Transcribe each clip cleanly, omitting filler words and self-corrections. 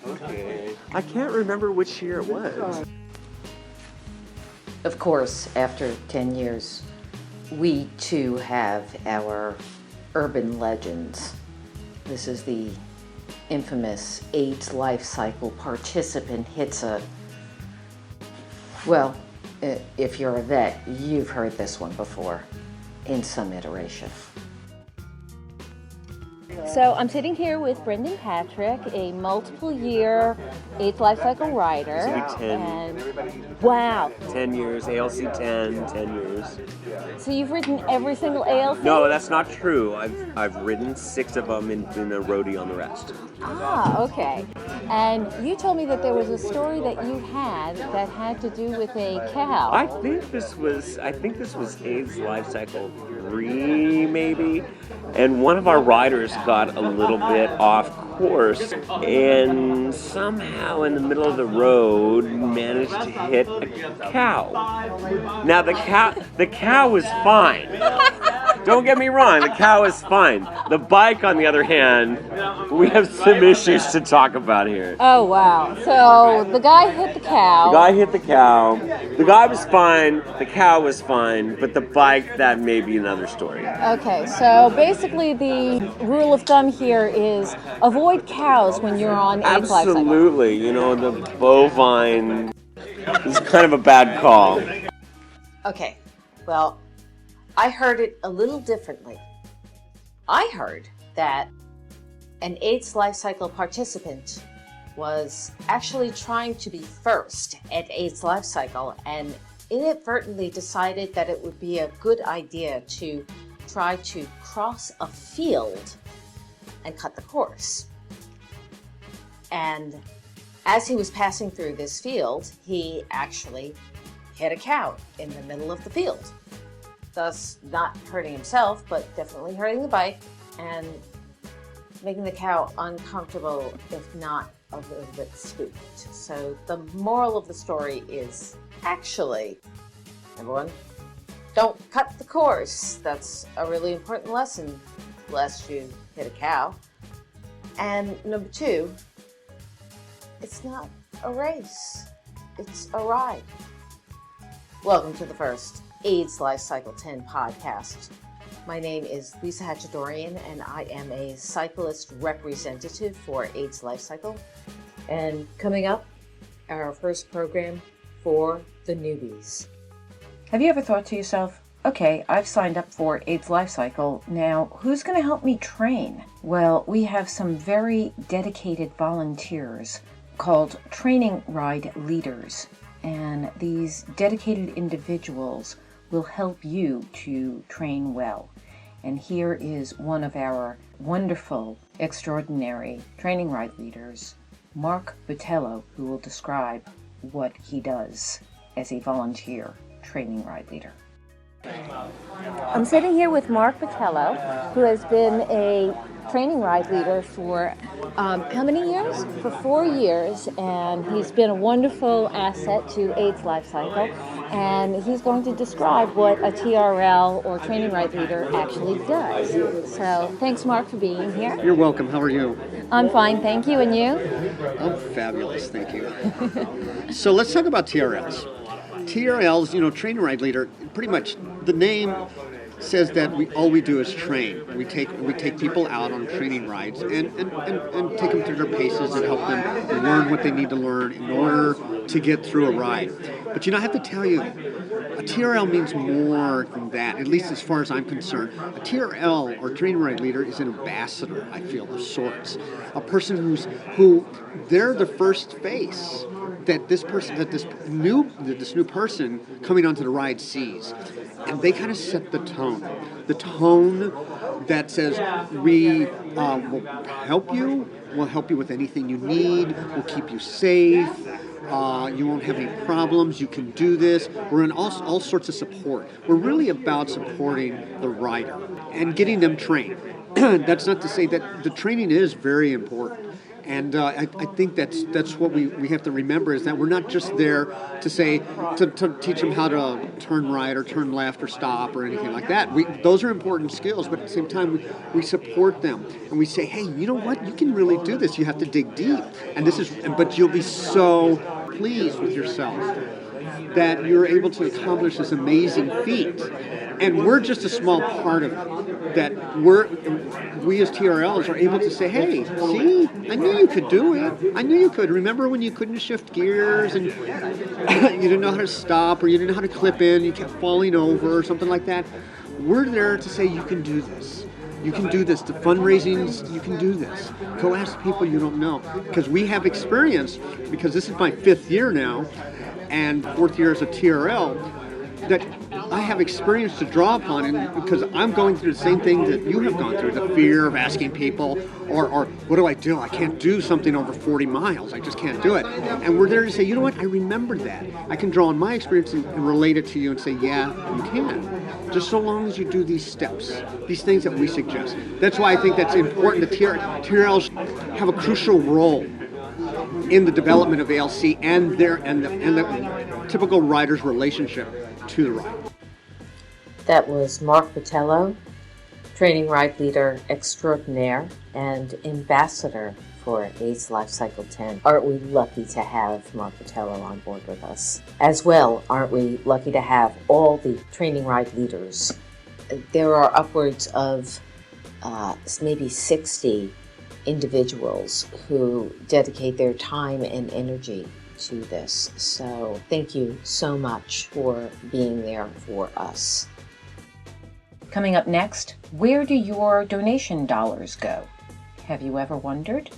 Okay. I can't remember which year it was. Of course, after 10 years, we too have our urban legends. This is the infamous AIDS Lifecycle participant hits a... Well, if you're a vet, you've heard this one before in some iteration. So I'm sitting here with Brendan Patrick, a multiple-year AIDS Lifecycle writer. It's like 10. And wow. 10 years, ALC 10 years. So you've written every single ALC? No, that's not true. I've written 6 of them and been a roadie on the rest. Ah, okay. And you told me that there was a story that you had that had to do with a cow. I think this was AIDS Lifecycle 3, maybe. And one of our riders got a little bit off course and somehow in the middle of the road managed to hit a cow. Now the cow was fine. Don't get me wrong, the cow is fine. The bike, on the other hand, we have some issues to talk about here. Oh, wow. So the guy hit the cow. The guy hit the cow. The guy was fine. The cow was fine. But the bike, that may be another story. Okay, so basically the rule of thumb here is avoid cows when you're on AIDS Lifecycle. Absolutely. You know, the bovine is kind of a bad call. Okay, well, I heard it a little differently. I heard that an AIDS Lifecycle participant was actually trying to be first at AIDS Lifecycle and inadvertently decided that it would be a good idea to try to cross a field and cut the course. And as he was passing through this field, he actually hit a cow in the middle of the field, thus not hurting himself, but definitely hurting the bike and making the cow uncomfortable, if not a little bit spooked. So the moral of the story is actually, number one, don't cut the course. That's a really important lesson, lest you hit a cow. And number two, it's not a race, it's a ride. Welcome to the first AIDS Lifecycle 10 podcast. My name is Lisa Hatchadorian, and I am a cyclist representative for AIDS Lifecycle. And coming up, our first program for the Newbies. Have you ever thought to yourself, okay, I've signed up for AIDS Lifecycle, now who's going to help me train? Well, we have some very dedicated volunteers called Training Ride Leaders, and these dedicated individuals will help you to train well. And here is one of our wonderful, extraordinary training ride leaders, Mark Botello, who will describe what he does as a volunteer training ride leader. I'm sitting here with Mark Botello, who has been a training ride leader for how many years? For 4 years, and he's been a wonderful asset to AIDS Lifecycle, and he's going to describe what a TRL or training ride leader actually does. So thanks, Mark, for being here. You're welcome. How are you? I'm fine, thank you. And you? I'm fabulous, thank you. So let's talk about TRLs. TRLs, you know, training ride leader, pretty much the name says that all we do is train. We take people out on training rides and take them through their paces and help them learn what they need to learn in order to get through a ride. But you know, I have to tell you, a TRL means more than that, at least as far as I'm concerned. A TRL, or training ride leader, is an ambassador, I feel, of sorts. A person who they're the first face that this new person coming onto the ride sees. And they kind of set the tone that says, we will help you with anything you need, we'll keep you safe, you won't have any problems, you can do this. We're in all sorts of support. We're really about supporting the rider and getting them trained. That's not to say that the training is very important. And I think that's what we have to remember, is that we're not just there to say, to teach them how to turn right or turn left or stop or anything like that. Those are important skills, but at the same time we support them and we say, hey, you know what? You can really do this. You have to dig deep, but you'll be so pleased with yourself that you're able to accomplish this amazing feat. And we're just a small part of it. That we as TRLs are able to say, hey, see, I knew you could do it. I knew you could. Remember when you couldn't shift gears and you didn't know how to stop, or you didn't know how to clip in, you kept falling over or something like that? We're there to say, you can do this. You can do this. The fundraisings, you can do this. Go ask people you don't know. Because we have experience, because this is my 5th year now, and 4th year as a TRL, that I have experience to draw upon, and because I'm going through the same thing that you have gone through, the fear of asking people, or what do? I can't do something over 40 miles. I just can't do it. And we're there to say, you know what? I remember that. I can draw on my experience and relate it to you and say, yeah, you can. Just so long as you do these steps, these things that we suggest. That's why I think that's important. The TRLs have a crucial role in the development of ALC and the typical rider's relationship to the ride. That was Mark Botello, training ride leader extraordinaire and ambassador for AIDS Lifecycle 10. Aren't we lucky to have Mark Botello on board with us? As well, aren't we lucky to have all the training ride leaders? There are upwards of maybe 60 individuals who dedicate their time and energy to this. So thank you so much for being there for us. Coming up next, where do your donation dollars go? Have you ever wondered?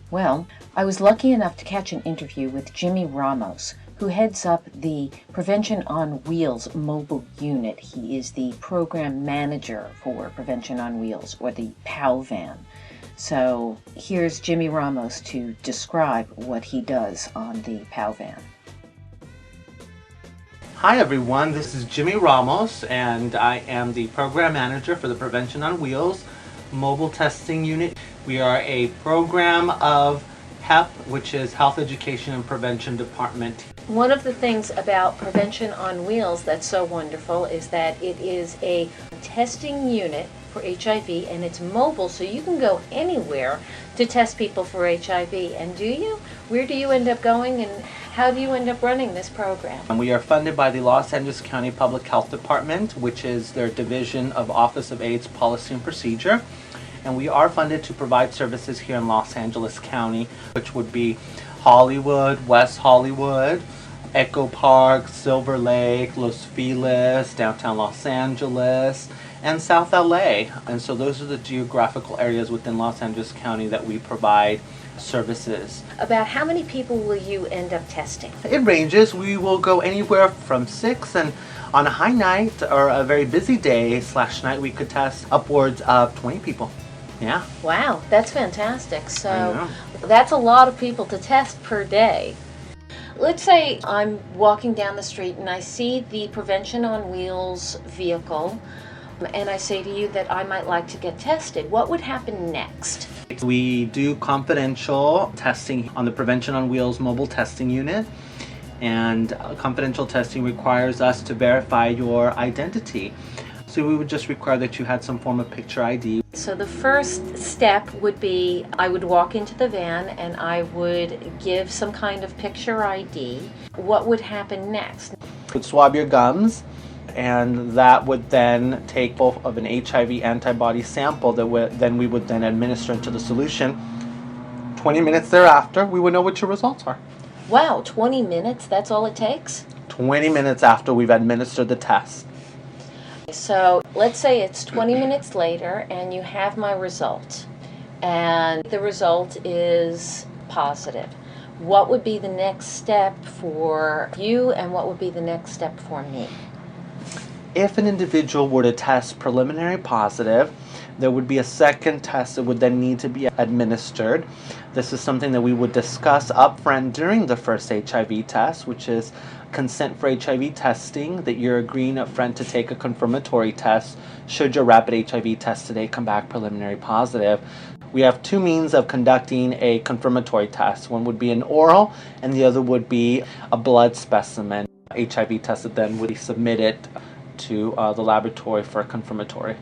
Well, I was lucky enough to catch an interview with Jimmy Ramos, who heads up the Prevention on Wheels mobile unit. He is the program manager for Prevention on Wheels, or the POW van. So here's Jimmy Ramos to describe what he does on the POW van. Hi everyone, this is Jimmy Ramos, and I am the program manager for the Prevention on Wheels mobile testing unit. We are a program of HEP, which is Health Education and Prevention Department. One of the things about Prevention on Wheels that's so wonderful is that it is a testing unit for HIV, and it's mobile, so you can go anywhere to test people for HIV. And do you? Where do you end up going, and how do you end up running this program? And we are funded by the Los Angeles County Public Health Department, which is their division of Office of AIDS Policy and Procedure. And we are funded to provide services here in Los Angeles County, which would be Hollywood, West Hollywood, Echo Park, Silver Lake, Los Feliz, downtown Los Angeles, and South LA. And so those are the geographical areas within Los Angeles County that we provide services. About how many people will you end up testing? It ranges. We will go anywhere from 6, and on a high night or a very busy day / night, we could test upwards of 20 people. Yeah. Wow, that's fantastic. So that's a lot of people to test per day. Let's say I'm walking down the street and I see the Prevention on Wheels vehicle, and I say to you that I might like to get tested. What would happen next? We do confidential testing on the Prevention on Wheels mobile testing unit, and confidential testing requires us to verify your identity. So we would just require that you had some form of picture ID. So the first step would be I would walk into the van and I would give some kind of picture ID. What would happen next? You would swab your gums, and that would then take both of an HIV antibody sample that we would then administer into the solution. 20 minutes thereafter, we would know what your results are. Wow, 20 minutes? That's all it takes? 20 minutes after we've administered the test. So let's say it's 20 minutes later and you have my result, and the result is positive. What would be the next step for you, and what would be the next step for me? If an individual were to test preliminary positive, there would be a second test that would then need to be administered. This is something that we would discuss upfront during the first HIV test, which is consent for HIV testing, that you're agreeing upfront to take a confirmatory test should your rapid HIV test today come back preliminary positive. We have two means of conducting a confirmatory test. One would be an oral, and the other would be a blood specimen. HIV tested then would be submitted to the laboratory for a confirmatory.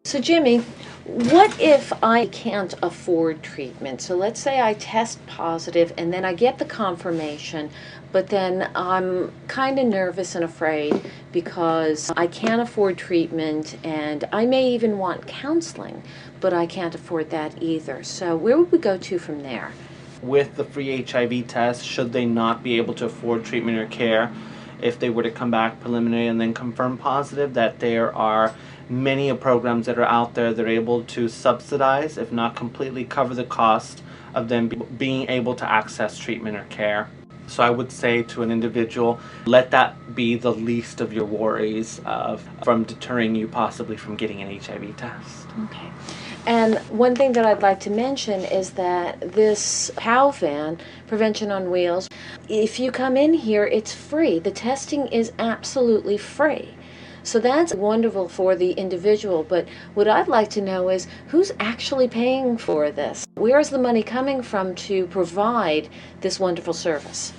So, Jimmy, what if I can't afford treatment? So, let's say I test positive and then I get the confirmation, but then I'm kind of nervous and afraid because I can't afford treatment and I may even want counseling, but I can't afford that either. So, where would we go to from there? With the free HIV test, should they not be able to afford treatment or care, if they were to come back preliminary and then confirm positive, that there are many programs that are out there that are able to subsidize, if not completely cover the cost of them being able to access treatment or care. So I would say to an individual, let that be the least of your worries from deterring you possibly from getting an HIV test. Okay. And one thing that I'd like to mention is that this POW van, Prevention on Wheels, if you come in here, it's free. The testing is absolutely free. So that's wonderful for the individual, but what I'd like to know is who's actually paying for this? Where is the money coming from to provide this wonderful service?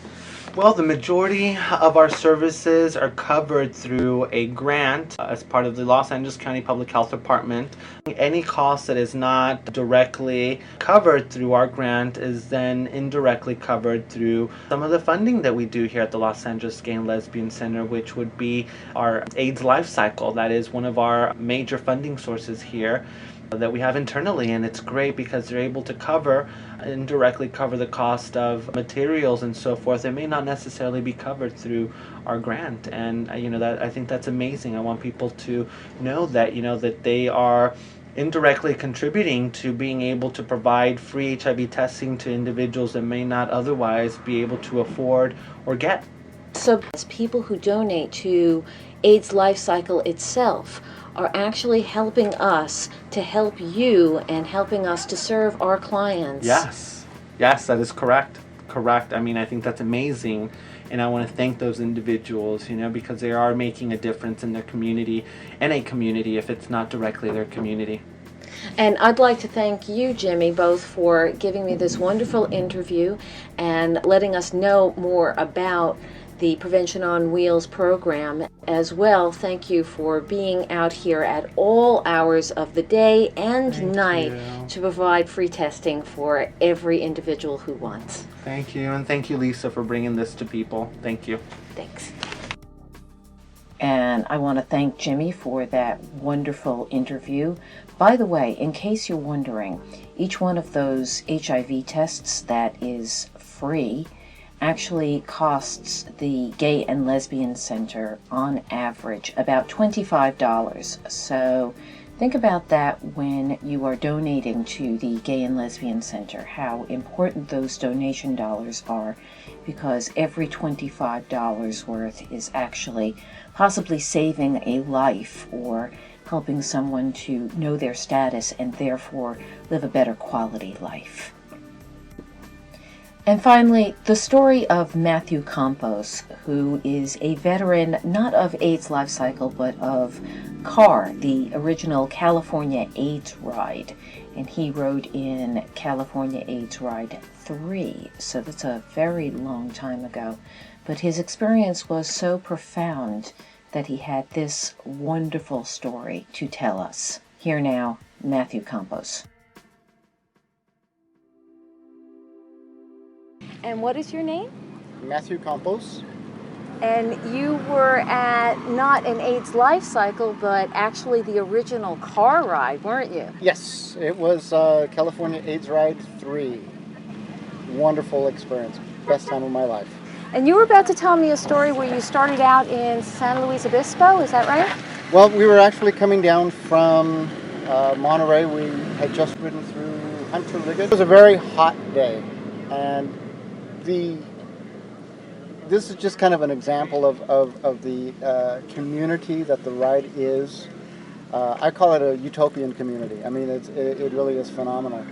Well, the majority of our services are covered through a grant as part of the Los Angeles County Public Health Department. Any cost that is not directly covered through our grant is then indirectly covered through some of the funding that we do here at the Los Angeles Gay and Lesbian Center, which would be our AIDS Lifecycle. That is one of our major funding sources here that we have internally, and it's great because they're able to indirectly cover the cost of materials and so forth. It may not necessarily be covered through our grant, and that I think that's amazing. I want people to know that that they are indirectly contributing to being able to provide free HIV testing to individuals that may not otherwise be able to afford or get. So as people who donate to AIDS Lifecycle itself are actually helping us to help you and helping us to serve our clients. Yes, that is correct. I mean, I think that's amazing, and I want to thank those individuals, because they are making a difference in their community, and a community if it's not directly their community. And I'd like to thank you, Jimmy, both for giving me this wonderful interview and letting us know more about the Prevention on Wheels program. As well, thank you for being out here at all hours of the day and night to provide free testing for every individual who wants. Thank you, and thank you, Lisa, for bringing this to people. Thank you. Thanks. And I want to thank Jimmy for that wonderful interview. By the way, in case you're wondering, each one of those HIV tests that is free actually costs the Gay and Lesbian Center on average about $25. So think about that when you are donating to the Gay and Lesbian Center, how important those donation dollars are, because every $25 worth is actually possibly saving a life or helping someone to know their status and therefore live a better quality life. And finally, the story of Matthew Campos, who is a veteran not of AIDS Lifecycle, but of CAR, the original California AIDS Ride. And he rode in California AIDS Ride 3, so that's a very long time ago. But his experience was so profound that he had this wonderful story to tell us. Here now, Matthew Campos. And what is your name? Matthew Campos. And you were at not an AIDS Lifecycle, but actually the original car ride, weren't you? Yes, it was California AIDS Ride 3. Wonderful experience. Best time of my life. And you were about to tell me a story where you started out in San Luis Obispo, is that right? Well, we were actually coming down from Monterey. We had just ridden through Hunter Liggett. It was a very hot day, and this is just kind of an example of the community that the ride is. I call it a utopian community. I mean, it really is phenomenal.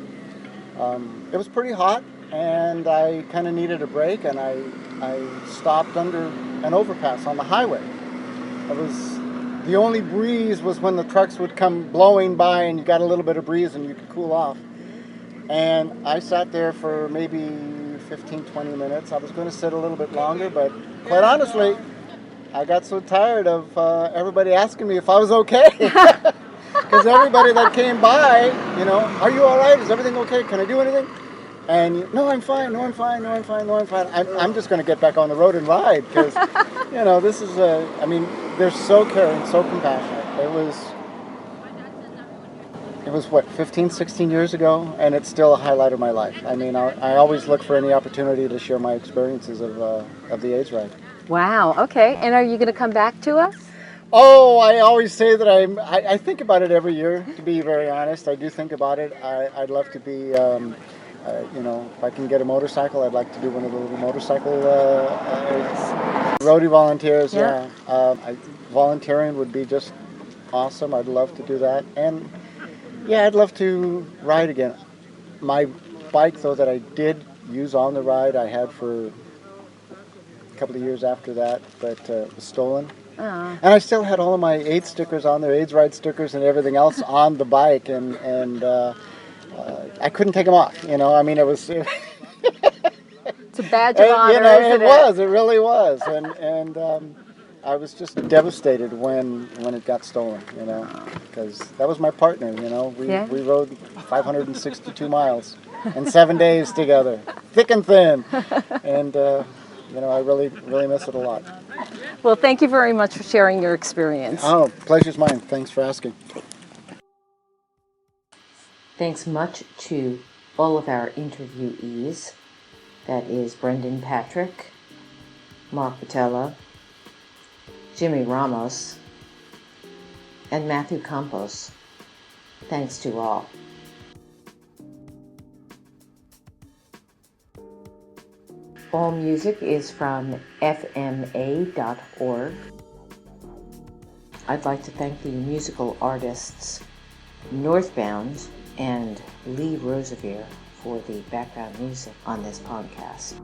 It was pretty hot, and I kind of needed a break, and I stopped under an overpass on the highway. The only breeze was when the trucks would come blowing by, and you got a little bit of breeze, and you could cool off. And I sat there for maybe 15, 20 minutes. I was going to sit a little bit longer, but quite honestly, I got so tired of everybody asking me if I was okay. Because everybody that came by, are you all right? Is everything okay? Can I do anything? And no, I'm fine. No, I'm fine. No, I'm fine. No, I'm fine. I'm just going to get back on the road and ride because, this is they're so caring, so compassionate. It was what, 15, 16 years ago, and it's still a highlight of my life. I always look for any opportunity to share my experiences of the AIDS ride. Wow. Okay. And are you going to come back to us? Oh, I always say that I think about it every year, to be very honest. I do think about it. I'd love to be, if I can get a motorcycle, I'd like to do one of the little motorcycle roadie volunteers. Yeah. Volunteering would be just awesome. I'd love to do that. And yeah, I'd love to ride again. My bike, though, that I did use on the ride, I had for a couple of years after that, but was stolen. And I still had all of my AIDS stickers on there, AIDS ride stickers and everything else on the bike, and I couldn't take them off. It was. It's a badge of honor, isn't it? It really was, and I was just devastated when it got stolen. Because that was my partner. We rode 562 miles in 7 days together, thick and thin, and I really miss it a lot. Well, thank you very much for sharing your experience. Oh, pleasure's mine. Thanks for asking. Thanks much to all of our interviewees. That is Brendan Patrick, Mark Botello, Jimmy Ramos, and Matthew Campos. Thanks to all. All music is from fma.org. I'd like to thank the musical artists Northbound and Lee Rosevere for the background music on this podcast.